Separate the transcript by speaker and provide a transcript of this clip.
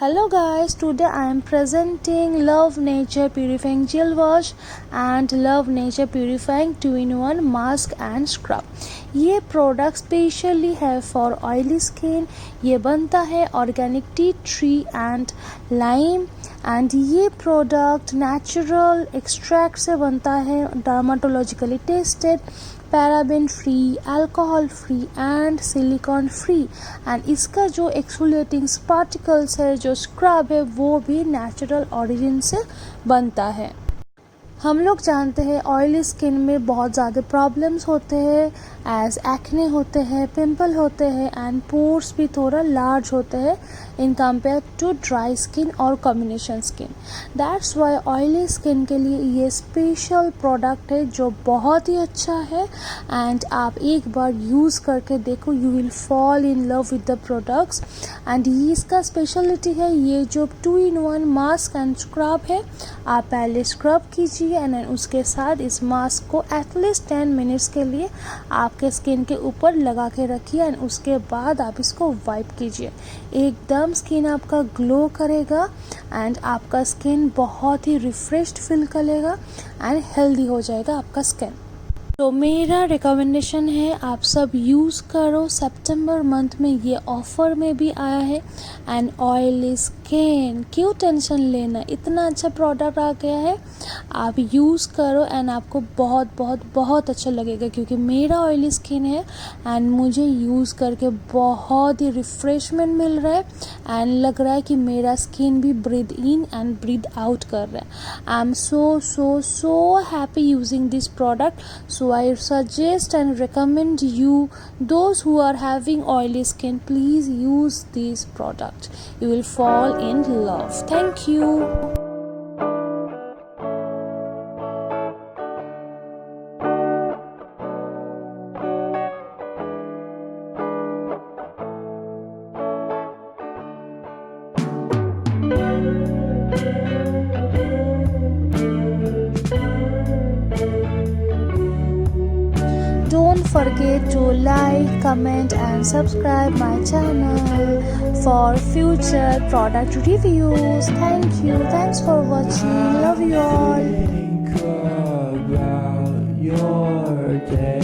Speaker 1: Hello guys, today I am presenting Love Nature Purifying Gel Wash and Love Nature Purifying 2-in-1 Mask and Scrub। ये product specially है for oily skin. ये बनता है organic tea tree and lime and ये product natural extract से बनता है, dermatologically tested, paraben free, alcohol free and silicon free. And इसका जो एक्सफोलिएटिंग पार्टिकल्स है, जो स्क्रब है, वो भी नेचुरल ओरिजिन से बनता है। हम लोग जानते हैं ऑयली स्किन में बहुत ज़्यादा प्रॉब्लम्स होते हैं, एज एक्ने होते हैं, पिंपल होते हैं एंड पोर्स भी थोड़ा लार्ज होते हैं in compare to dry skin और combination skin. That's why oily skin के लिए ये स्पेशल प्रोडक्ट है जो बहुत ही अच्छा है एंड आप एक बार यूज़ करके देखो, you will fall in love with the products. And ये इसका स्पेशलिटी है, ये जो 2-in-1 मास्क एंड स्क्रब है, आप पहले स्क्रब कीजिए एंड उसके साथ इस मास्क को एटलीस्ट 10 मिनट्स के लिए आपके स्किन के ऊपर लगा के रखिए एंड उसके बाद आप इसको वाइप कीजिए। एकदम स्किन आपका ग्लो करेगा एंड आपका स्किन बहुत ही रिफ्रेश्ड फील करेगा एंड हेल्दी हो जाएगा आपका स्किन। तो मेरा रिकमेंडेशन है आप सब यूज़ करो। सितंबर मंथ में ये ऑफ़र में भी आया है एंड ऑयली स्किन क्यों टेंशन लेना, इतना अच्छा प्रोडक्ट आ गया है, आप यूज़ करो एंड आपको बहुत बहुत बहुत अच्छा लगेगा। क्योंकि मेरा ऑयली स्किन है एंड मुझे यूज़ करके बहुत ही रिफ्रेशमेंट मिल रहा है एंड लग रहा है कि मेरा स्किन भी breathe in and breathe out कर रहा है। I am so happy using this product. So I suggest and recommend you, those who are having oily skin, please use these products. You will fall in love. Thank you. Don't forget to like, comment and subscribe my channel for future product reviews. Thank you. Thanks for watching. Love you all.
Speaker 2: Think about your day.